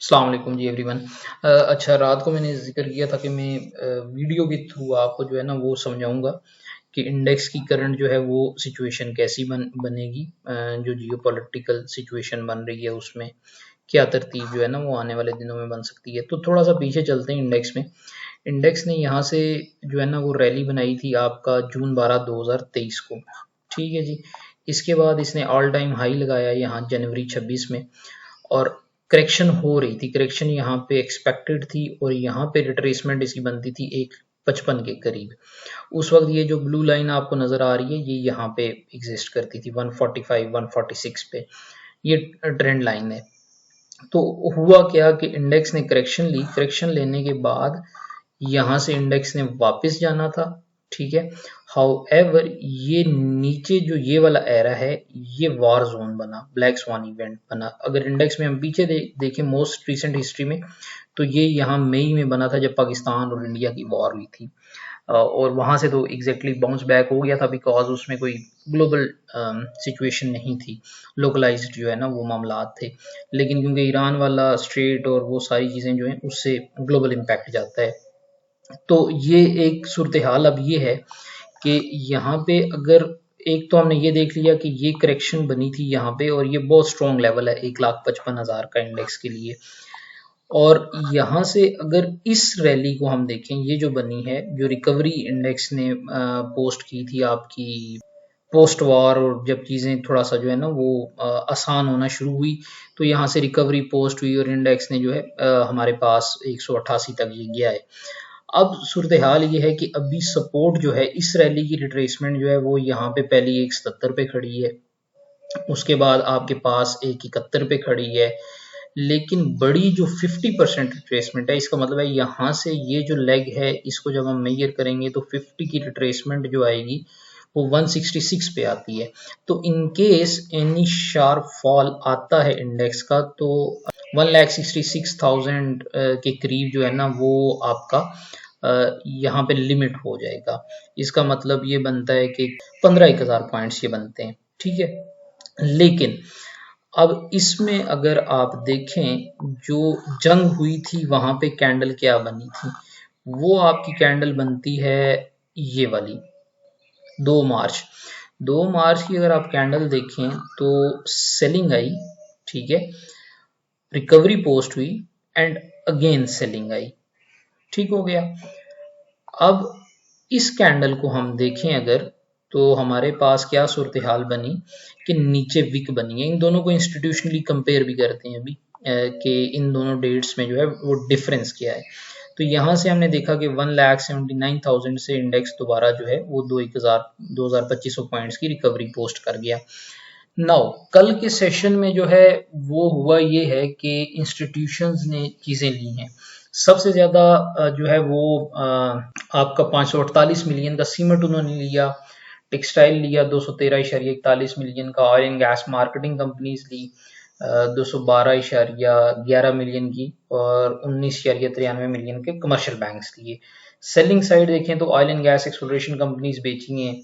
अस्सलाम वालेकुम जी एवरीवन। अच्छा, रात को मैंने ज़िक्र किया था कि मैं वीडियो के थ्रू आपको जो है ना वो समझाऊंगा कि इंडेक्स की करंट जो है वो सिचुएशन कैसी बनेगी। जो जियोपॉलिटिकल सिचुएशन बन रही है उसमें क्या तरतीब जो है ना वो आने वाले दिनों में बन सकती है। तो थोड़ा सा पीछे चलते हैं इंडेक्स में। इंडेक्स ने यहाँ से जो है ना वो रैली बनाई थी आपका जून 12 2023 को। ठीक है जी। इसके बाद इसने ऑल टाइम हाई लगाया यहाँ जनवरी 26 में, और करेक्शन हो रही थी। करेक्शन यहाँ पे एक्सपेक्टेड थी और यहाँ पे रिट्रेसमेंट इसकी बनती थी 1.55 के करीब। उस वक्त ये जो ब्लू लाइन आपको नजर आ रही है ये यहाँ पे एग्जिस्ट करती थी 145 146 पे। ये ट्रेंड लाइन है। तो हुआ क्या कि इंडेक्स ने करेक्शन ली। करेक्शन लेने के बाद यहाँ से इंडेक्स ने वापस जाना था। ठीक है। हाउएवर ये नीचे जो ये वाला एरा है ये वॉर जोन बना, ब्लैक स्वान इवेंट बना। अगर इंडेक्स में हम पीछे देखें मोस्ट रिसेंट हिस्ट्री में, तो ये यहाँ मई में बना था जब पाकिस्तान और इंडिया की वॉर हुई थी। और वहां से तो एग्जैक्टली बाउंस बैक हो गया था बिकॉज उसमें कोई ग्लोबल सिचुएशन नहीं थी, लोकलाइज्ड जो है ना वो मामलात थे। लेकिन क्योंकि ईरान वाला स्ट्रेट और वो सारी चीज़ें जो हैं उससे ग्लोबल इम्पैक्ट जाता है। तो ये एक सूरत हाल अब ये है कि यहाँ पे अगर एक तो हमने ये देख लिया कि ये करेक्शन बनी थी यहाँ पे और ये बहुत स्ट्रॉन्ग लेवल है 1,55,000 का इंडेक्स के लिए। और यहाँ से अगर इस रैली को हम देखें, ये जो बनी है, जो रिकवरी इंडेक्स ने पोस्ट की थी आपकी पोस्ट वॉर, और जब चीज़ें थोड़ा सा जो है ना वो आसान होना शुरू हुई, तो यहाँ से रिकवरी पोस्ट हुई और इंडेक्स ने जो है हमारे पास 188 तक ये गया है। अब सूरत हाल ये है कि अभी सपोर्ट जो है इस रैली की रिट्रेसमेंट जो है वो यहाँ पे पहली 177 पे खड़ी है, उसके बाद आपके पास 171 पे खड़ी है। लेकिन बड़ी जो 50% रिट्रेसमेंट है, इसका मतलब है यहाँ से ये जो लेग है इसको जब हम मेजर करेंगे तो 50 की रिट्रेसमेंट जो आएगी वो 166 पे आती है। तो in case any sharp fall आता है इंडेक्स का तो 1,66,000 के करीब जो है ना वो आपका यहाँ पे लिमिट हो जाएगा। इसका मतलब ये बनता है कि 15-1,000 पॉइंट्स ये बनते हैं। ठीक है। लेकिन अब इसमें अगर आप देखें जो जंग हुई थी वहां पे कैंडल क्या बनी थी, वो आपकी कैंडल बनती है ये वाली 2 मार्च। 2 मार्च की अगर आप कैंडल देखें तो सेलिंग आई। ठीक है। रिकवरी पोस्ट हुई एंड अगेन सेलिंग आई। ठीक हो गया। अब इस कैंडल को हम देखें अगर, तो हमारे पास क्या सूरत हाल बनी कि नीचे विक बनी है। इन दोनों को इंस्टीट्यूशनली कंपेयर भी करते हैं अभी कि इन दोनों डेट्स में जो है वो डिफरेंस क्या है। तो यहाँ से हमने देखा कि 1,79,000 से इंडेक्स दोबारा जो है वो 2,2500 पॉइंट्स की रिकवरी पोस्ट कर गया। नाउ कल के सेशन में जो है वो हुआ ये है कि इंस्टीट्यूशंस ने चीज़ें ली हैं। सबसे ज़्यादा जो है वो आपका 548 मिलियन का सीमेंट उन्होंने लिया, टेक्सटाइल लिया 213.41 मिलियन का, oil and gas marketing companies ली 212.11 मिलियन की, और 19.93 मिलियन के कमर्शियल बैंक्स लिए। सेलिंग साइड देखें तो oil and gas exploration companies बेची हैं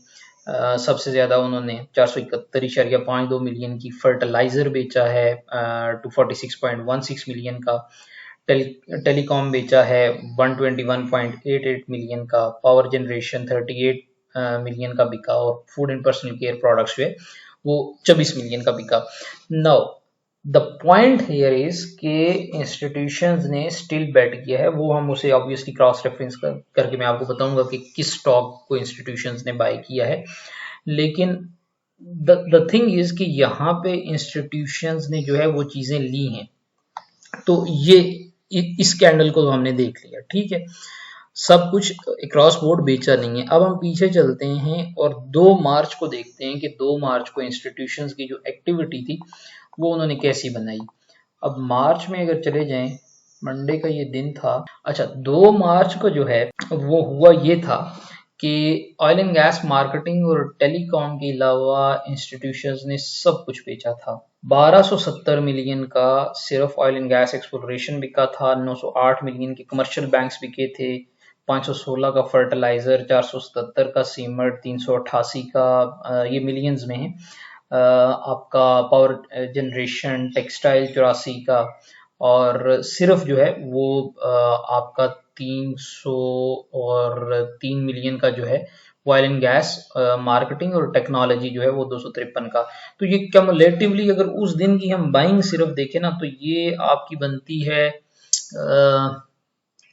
सबसे ज़्यादा उन्होंने 471.52 मिलियन की। फर्टिलाइज़र बेचा है 246.16 मिलियन का। टेलीकॉम बेचा है 121.88 मिलियन का। पावर जनरेशन 38 मिलियन का बिका, और food and personal care products जो है वो 24 मिलियन का बिका। Now the point here is के इंस्टीट्यूशंस ने स्टिल बेट किया है, वो हम उसे ऑब्वियसली क्रॉस रेफरेंस करके मैं आपको बताऊंगा कि किस स्टॉक को इंस्टीट्यूशंस ने बाय किया है। लेकिन द थिंग इज कि यहाँ पे इंस्टीट्यूशंस ने जो है वो चीजें ली हैं। तो ये इस कैंडल को हमने देख लिया। ठीक है। सब कुछ क्रॉस बोर्ड बेचा नहीं है। अब हम पीछे चलते हैं और 2 मार्च को देखते हैं कि 2 मार्च को इंस्टीट्यूशंस की जो एक्टिविटी थी वो उन्होंने कैसी बनाई। अब मार्च में अगर चले जाएं, मंडे का ये दिन था। अच्छा, 2 मार्च को जो है वो हुआ ये था कि ऑयल एंड गैस मार्केटिंग और टेलीकॉम के अलावा इंस्टीट्यूशंस ने सब कुछ बेचा था। 1270 मिलियन का सिर्फ ऑयल एंड गैस एक्सप्लोरेशन बिका था, 908 मिलियन के कमर्शियल बैंक्स बिके थे, 516 का फर्टिलाइजर, 477 का सीमेंट, 388 का ये मिलियंस में है आपका पावर जनरेशन, टेक्सटाइल 84 का, और सिर्फ जो है वो आपका 300 और 3 मिलियन का जो है ऑयल एंड गैस मार्केटिंग और टेक्नोलॉजी जो है वो 253 का। तो ये क्यूमुलेटिवली अगर उस दिन की हम बाइंग सिर्फ देखें ना, तो ये आपकी बनती है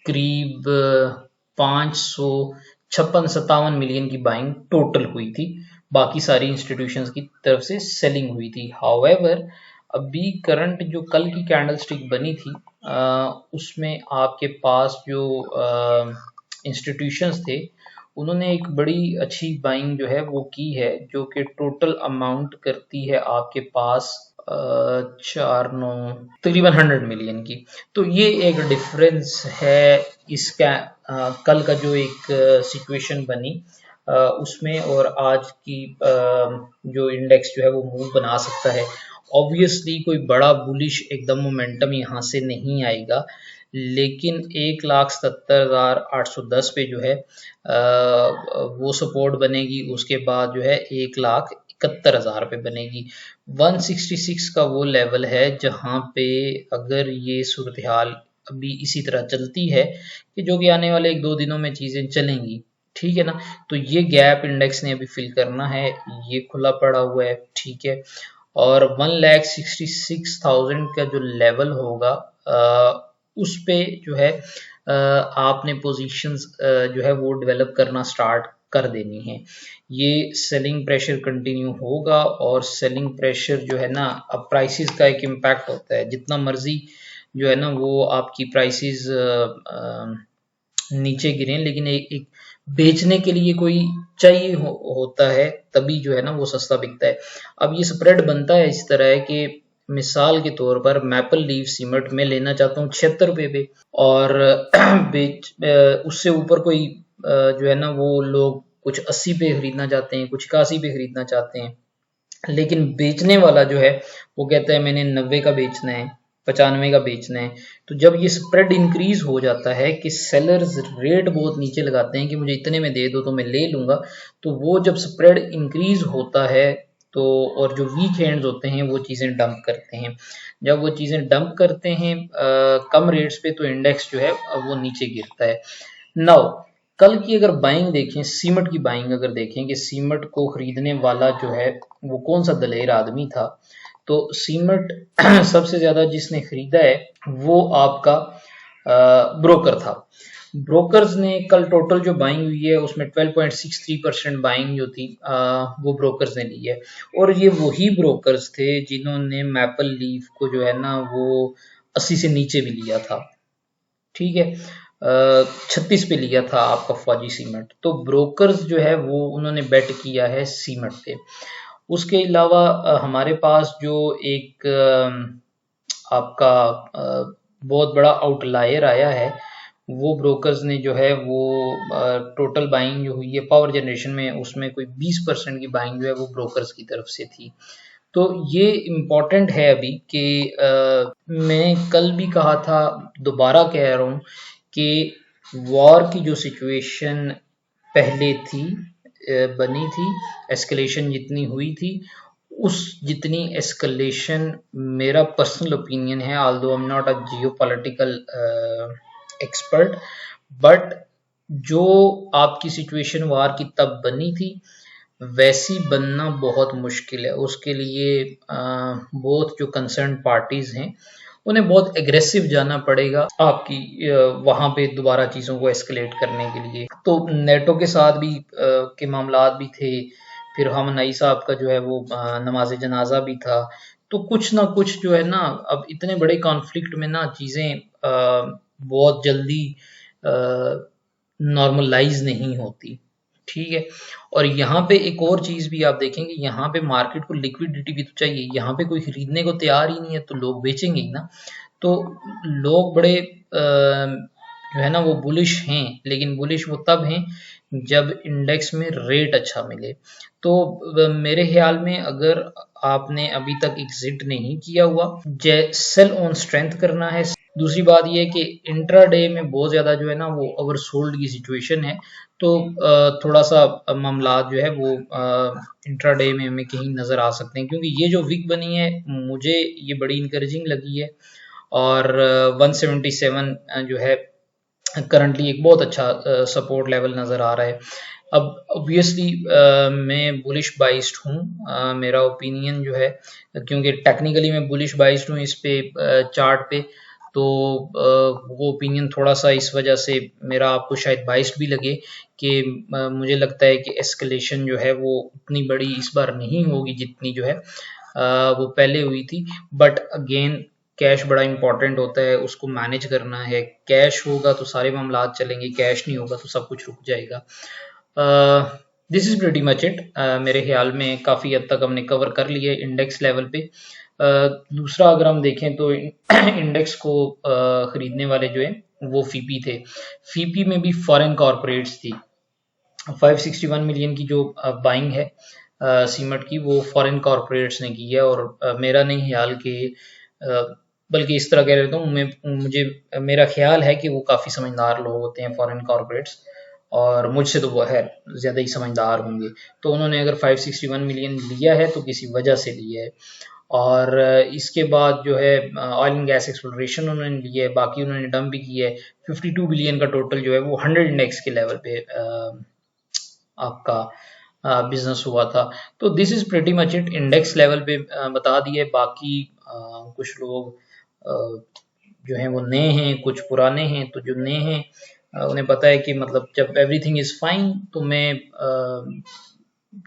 करीब 556-57 मिलियन की बाइंग टोटल हुई थी, बाकी सारी इंस्टीट्यूशंस की तरफ से सेलिंग हुई थी। हाउएवर अभी करंट जो कल की कैंडलस्टिक बनी थी उसमें आपके पास जो इंस्टीट्यूशंस थे उन्होंने एक बड़ी अच्छी बाइंग जो है वो की है, जो कि टोटल अमाउंट करती है आपके पास 4-9 तकरीबन 100 मिलियन की। तो ये एक डिफरेंस है इसका कल का जो एक सिचुएशन बनी उसमें और आज की जो इंडेक्स जो है वो मूव बना सकता है। ऑब्वियसली कोई बड़ा बुलिश एकदम मोमेंटम यहाँ से नहीं आएगा, लेकिन 1,77,810 पे जो है वो सपोर्ट बनेगी, उसके बाद जो है 1,71,000 पे बनेगी। 166 का वो लेवल है जहाँ पे अगर ये सूरत हाल अभी इसी तरह चलती है कि जो कि आने वाले 1-2 दिनों में चीज़ें चलेंगी, ठीक है ना, तो ये गैप इंडेक्स ने अभी फिल करना है, ये खुला पड़ा हुआ है, ठीक है। और 1,66,000 का जो लेवल होगा उस पे जो है आपने पोजीशंस जो है वो डेवलप करना स्टार्ट कर देनी है। ये सेलिंग प्रेशर कंटिन्यू होगा और सेलिंग प्रेशर जो है ना, अब प्राइसेस का एक इम्पैक्ट होता है, जितना मर्जी जो है ना वो आपकी प्राइसेस नीचे गिरें, लेकिन एक बेचने के लिए कोई चाहिए होता है, तभी जो है ना वो सस्ता बिकता है। अब ये स्प्रेड बनता है इस तरह है कि मिसाल के तौर पर मैपल लीफ सीमेंट में लेना चाहता हूँ 76 रुपये पे, और बेच उससे ऊपर कोई जो है ना वो लोग कुछ 80 पे खरीदना चाहते हैं, कुछ 81 पे खरीदना चाहते हैं, लेकिन बेचने वाला जो है वो कहता है मैंने 90 का बेचना है, 95 का बेचना है। तो जब ये स्प्रेड इंक्रीज हो जाता है कि सेलर्स रेट बहुत नीचे लगाते हैं कि मुझे इतने में दे दो तो मैं ले लूंगा, तो वो जब स्प्रेड इंक्रीज होता है तो और जो वीक हैंड्स होते हैं वो चीज़ें डंप करते हैं। जब वो चीज़ें डंप करते हैं कम रेट्स पे, तो इंडेक्स जो है वो नीचे गिरता है। नाउ कल की अगर बाइंग देखें, सीमेंट की बाइंग अगर देखें कि सीमेंट को खरीदने वाला जो है वो कौन सा दलेर आदमी था, तो सीमेंट सबसे ज्यादा जिसने खरीदा है वो आपका ब्रोकर था। ब्रोकर्स ने कल टोटल जो बाइंग हुई है उसमें 12.63% बाइंग जो थी वो ब्रोकर्स ने ली है, और ये वही ब्रोकर्स थे जिन्होंने मैपल लीफ को जो है ना वो 80 से नीचे भी लिया था, ठीक है, 36 पे लिया था आपका फौजी सीमेंट। तो ब्रोकर्स जो है वो उन्होंने बेट किया है सीमेंट पे। उसके अलावा हमारे पास जो एक आपका बहुत बड़ा आउटलायर आया है, वो ब्रोकर्स ने जो है वो टोटल बाइंग जो हुई है पावर जनरेशन में, उसमें कोई 20% की बाइंग जो है वो ब्रोकर्स की तरफ से थी। तो ये इम्पॉर्टेंट है अभी कि मैं कल भी कहा था, दोबारा कह रहा हूँ कि वॉर की जो सिचुएशन पहले थी बनी थी, एस्केलेशन जितनी हुई थी, उस जितनी एस्केलेशन मेरा पर्सनल ओपिनियन है, although I am not a geopolitical expert, but जो आपकी सिचुएशन वार की तब बनी थी वैसी बनना बहुत मुश्किल है। उसके लिए बहुत जो कंसर्न पार्टीज हैं उन्हें बहुत एग्रेसिव जाना पड़ेगा आपकी वहां पे दोबारा चीज़ों को एस्केलेट करने के लिए। तो नेटो के साथ भी के मामलात भी थे, फिर हम नई साहब का जो है वो नमाज जनाजा भी था। तो कुछ ना कुछ जो है ना, अब इतने बड़े कॉन्फ्लिक्ट में ना चीज़ें बहुत जल्दी नॉर्मलाइज नहीं होती, ठीक है। और यहाँ पे एक और चीज़ भी आप देखेंगे, यहाँ पे मार्केट को लिक्विडिटी भी तो चाहिए, यहाँ पे कोई खरीदने को तैयार ही नहीं है तो लोग बेचेंगे ही ना। तो लोग बड़े जो है ना वो बुलिश हैं, लेकिन बुलिश वो तब हैं जब इंडेक्स में रेट अच्छा मिले। तो मेरे ख्याल में अगर आपने अभी तक एग्जिट नहीं किया हुआ, सेल ऑन स्ट्रेंथ करना है। दूसरी बात यह है कि इंट्राडे में बहुत ज़्यादा जो है ना वो ओवरसोल्ड की सिचुएशन है, तो थोड़ा सा मामला जो है वो इंट्राडे में कहीं नज़र आ सकते हैं, क्योंकि ये जो वीक बनी है मुझे ये बड़ी इंकरेजिंग लगी है। और 177 जो है करंटली एक बहुत अच्छा सपोर्ट लेवल नज़र आ रहा है। अब ऑब्वियसली मैं बुलिश बाइस्ड हूँ, मेरा ओपिनियन जो है, क्योंकि टेक्निकली मैं बुलिश बाइस्ड हूँ इस पे चार्ट पे, तो वो ओपिनियन थोड़ा सा इस वजह से मेरा आपको शायद बाइस्ड भी लगे कि मुझे लगता है कि एस्केलेशन जो है वो उतनी बड़ी इस बार नहीं होगी जितनी जो है वो पहले हुई थी। बट अगेन कैश बड़ा इंपॉर्टेंट होता है, उसको मैनेज करना है। कैश होगा तो सारे मामलात चलेंगे, कैश नहीं होगा तो सब कुछ रुक जाएगा। This is pretty much it. मेरे ख्याल में काफ़ी हद तक हमने कवर कर लिया है इंडेक्स लेवल पे। दूसरा अगर हम देखें तो इंडेक्स को खरीदने वाले जो है वो फीपी थे। फीपी में भी फॉरेन कॉरपोरेट्स थी। 561 मिलियन की जो बाइंग है सीमेंट की, वो फॉरेन कॉरपोरेट्स ने की है। और मेरा नहीं ख्याल कि बल्कि इस तरह कह रहा हूँ, मुझे मेरा ख्याल है कि वो काफ़ी समझदार लोग होते हैं फॉरेन कॉरपोरेट्स, और मुझसे तो वो है ज़्यादा ही समझदार होंगे। तो उन्होंने अगर 561 मिलियन लिया है तो किसी वजह से लिया है। और इसके बाद जो है ऑयल एंड गैस एक्सप्लोरेशन उन्होंने लिया है, बाकी उन्होंने डंप भी किया है। 52 बिलियन का टोटल जो है वो 100 इंडेक्स के लेवल पे आपका बिजनेस हुआ था। तो this is pretty much it. Index level पे बता दिए। बाकी कुछ लोग जो हैं वो नए हैं, कुछ पुराने हैं। तो जो नए हैं उन्हें पता है कि मतलब जब एवरीथिंग इज फाइन तो मैं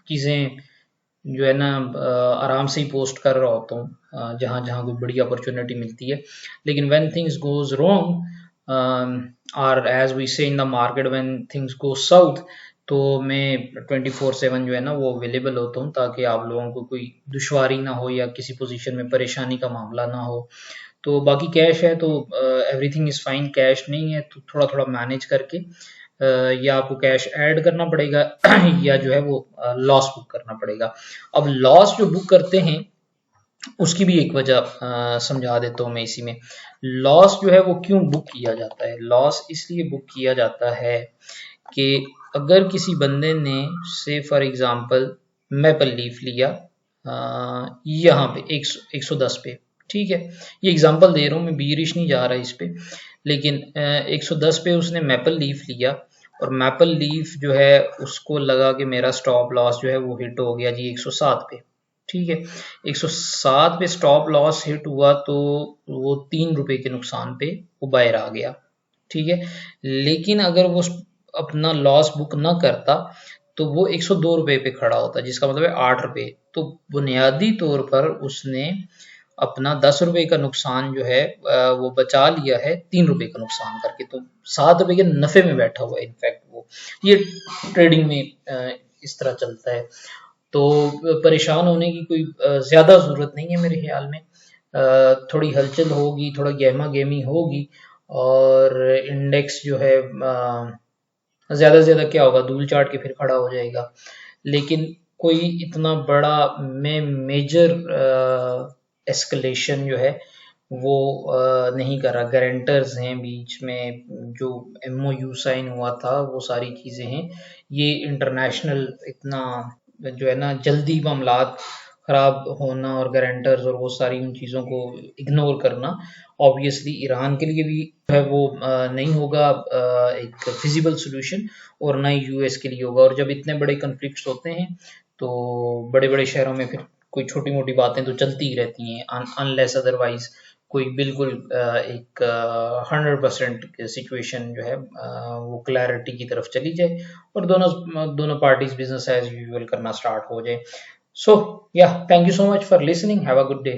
चीज़ें जो है ना आराम से ही पोस्ट कर रहा होता हूँ जहाँ जहाँ कोई बड़ी अपॉर्चुनिटी मिलती है। लेकिन व्हेन थिंग्स गोज रॉन्ग और एज वी से in the market when things go south, तो मैं 24/7 जो है ना वो अवेलेबल होता हूँ, ताकि आप लोगों को कोई दुश्वारी ना हो या किसी पोजीशन में परेशानी का मामला ना हो। तो बाकी कैश है तो एवरीथिंग इज़ फाइन। कैश नहीं है तो थोड़ा थोड़ा मैनेज करके या आपको कैश ऐड करना पड़ेगा या जो है वो लॉस बुक करना पड़ेगा। अब लॉस जो बुक करते हैं उसकी भी एक वजह समझा देता हूँ मैं इसी में। लॉस जो है वो क्यों बुक किया जाता है? लॉस इसलिए बुक किया जाता है कि अगर किसी बंदे ने से फॉर एग्जांपल मैपल लीफ लिया यहाँ पे 110 पे, ठीक है, ये एग्जांपल दे रहा हूँ मैं, बीरिश नहीं जा रहा इस पे, लेकिन 110 पे उसने मैपल लीफ लिया और मैपल लीफ जो है उसको लगा कि मेरा स्टॉप लॉस जो है वो हिट हो गया जी 107 पे, ठीक है। 107 पे स्टॉप लॉस हिट हुआ तो वो 3 रुपए के नुकसान पे वो बाहर आ गया, ठीक है। लेकिन अगर वो अपना लॉस बुक ना करता तो वो 102 रुपए पे खड़ा होता, जिसका मतलब है 8 रुपए। तो बुनियादी तौर पर उसने अपना 10 रुपए का नुकसान जो है वो बचा लिया है 3 रुपए का नुकसान करके। तो 7 रुपए के नफे में बैठा हुआ है इनफैक्ट वो। ये ट्रेडिंग में इस तरह चलता है। तो परेशान होने की कोई ज़्यादा ज़रूरत नहीं है मेरे ख्याल में। थोड़ी हलचल होगी, थोड़ा गहमा गहमी होगी और इंडेक्स जो है ज़्यादा से ज़्यादा क्या होगा, धूल चाट के फिर खड़ा हो जाएगा। लेकिन कोई इतना बड़ा मेजर एस्केलेशन जो है वो नहीं करा। गारंटर्स हैं बीच में, जो MOU साइन हुआ था वो सारी चीज़ें हैं। ये इंटरनेशनल इतना जो है ना जल्दी मामलात ख़राब होना और गारंटर्स और वो सारी उन चीज़ों को इग्नोर करना ऑब्वियसली ईरान के लिए भी है वो नहीं होगा एक फिजिबल सोल्यूशन, और ना ही US के लिए होगा। और जब इतने बड़े कन्फ्लिक्ट्स होते हैं तो बड़े बड़े शहरों में फिर कोई छोटी मोटी बातें तो चलती ही रहती हैं, अनलेस अदरवाइज कोई बिल्कुल एक 100% सिचुएशन जो है वो क्लैरिटी की तरफ चली जाए और दोनों पार्टीज बिजनेस एज यूजुअल करना स्टार्ट हो जाए। सो या thank you so much for listening, have a good day.